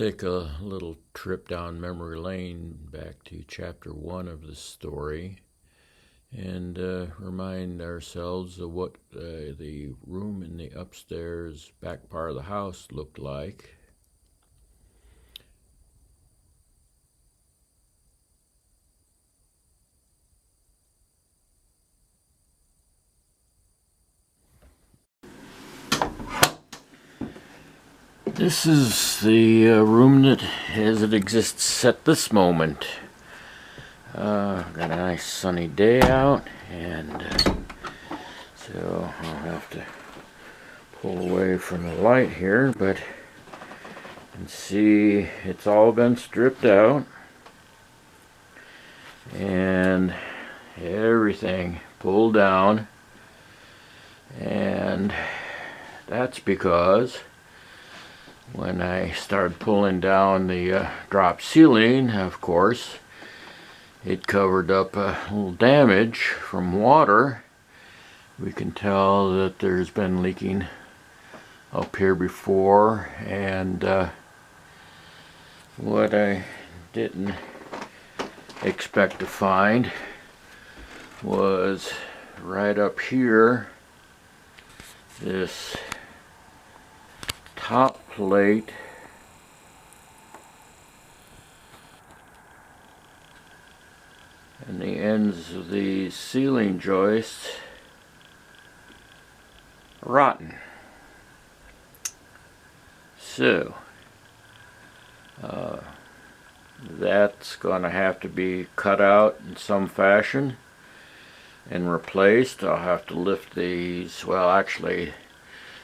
take a little trip down memory lane back to chapter 1 of the story and remind ourselves of what the room in the upstairs back part of the house looked like. This is the room that as it exists at this moment. Got a nice sunny day out, and so I'll have to pull away from the light here, but you can see it's all been stripped out and everything pulled down, and that's because when I started pulling down the drop ceiling, of course, it covered up a little damage from water. We can tell that there's been leaking up here before, and what I didn't expect to find was right up here, this top plate and the ends of the ceiling joists rotten. So that's going to have to be cut out in some fashion and replaced. I'll have to lift these, well, actually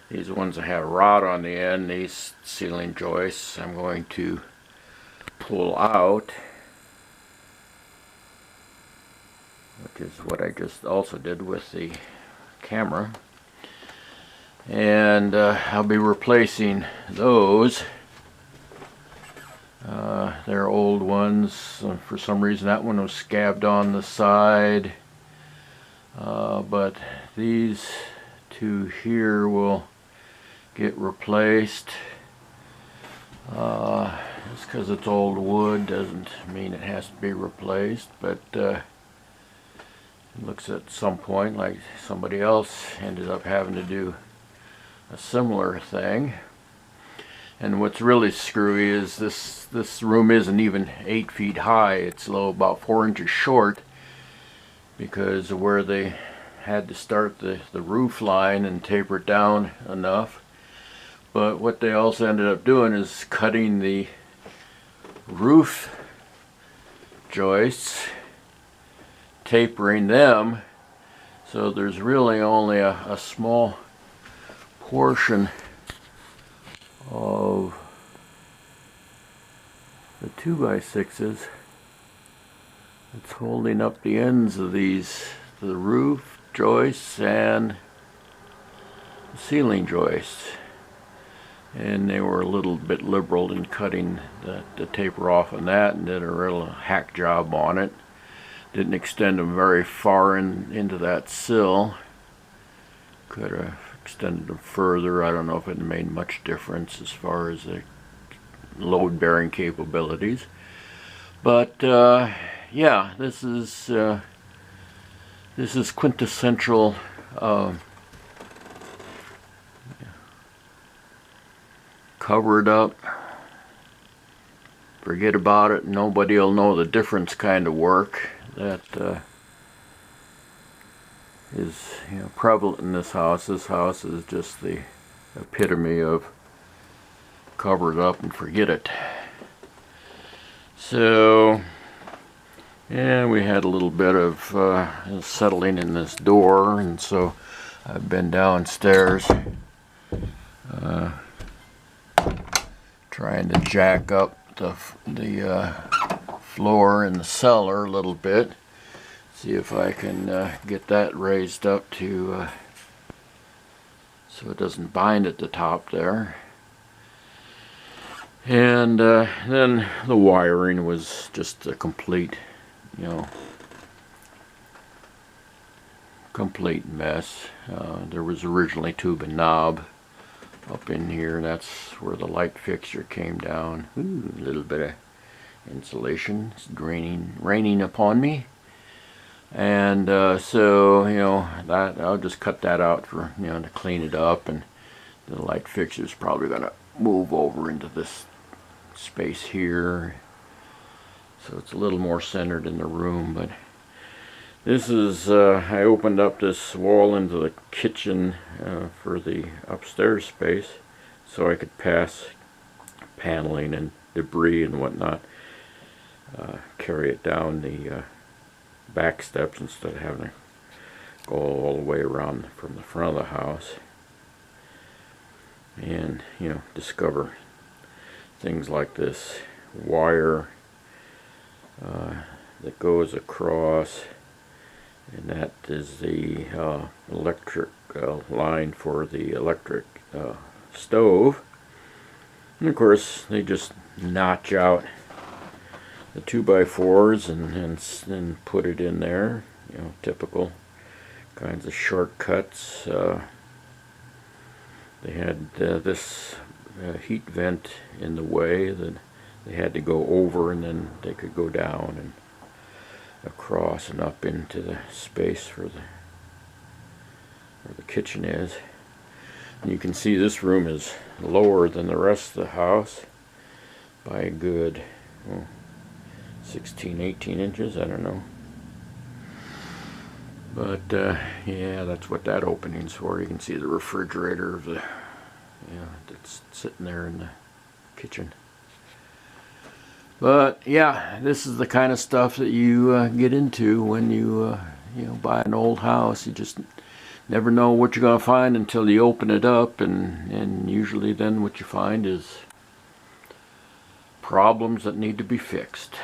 these ones that have rod on the end, these ceiling joists, I'm going to pull out, which is what I just also did with the camera, and I'll be replacing those. They're old ones. For some reason that one was scabbed on the side, but these two here will get replaced. Just because it's old wood doesn't mean it has to be replaced, but it looks at some point like somebody else ended up having to do a similar thing. And what's really screwy is this room isn't even 8 feet high. It's about 4 inches short because of where they had to start the roof line and taper it down enough. But what they also ended up doing is cutting the roof joists, tapering them, so there's really only a small portion of the 2x6s that's holding up the ends of these, the roof joists and the ceiling joists. And they were a little bit liberal in cutting the taper off on that, and did a real hack job on it. Didn't extend them very far into that sill. Could have extended them further. I don't know if it made much difference as far as the load bearing capabilities. But yeah, this is quintessential cover it up, forget about it, nobody will know the difference kind of work that is prevalent in this house. This house is just the epitome of cover it up and forget it. So yeah, we had a little bit of settling in this door, and so I've been downstairs trying to jack up the floor in the cellar a little bit, see if I can get that raised up to so it doesn't bind at the top there. And then the wiring was just a complete complete mess. There was originally tube and knob up in here. That's where the light fixture came down. Ooh, a little bit of insulation. It's raining upon me. And so, you know, that I'll just cut that out for, you know, to clean it up. And the light fixture is probably going to move over into this space here. So it's a little more centered in the room. But this is, I opened up this wall into the kitchen for the upstairs space so I could pass paneling and debris and whatnot, carry it down the back steps instead of having to go all the way around from the front of the house and, you know, discover things like this wire that goes across, and that is the electric line for the electric stove. And of course they just notch out the 2x4s and put it in there, you know, typical kinds of shortcuts. They had this heat vent in the way that they had to go over, and then they could go down and across and up into the space where the kitchen is. And you can see this room is lower than the rest of the house by a good 16, 18 inches, I don't know. But yeah, that's what that opening's for. You can see the refrigerator of the, yeah, that's sitting there in the kitchen. But yeah, this is the kind of stuff that you get into when you you know, buy an old house. You just never know what you're going to find until you open it up, and usually then what you find is problems that need to be fixed.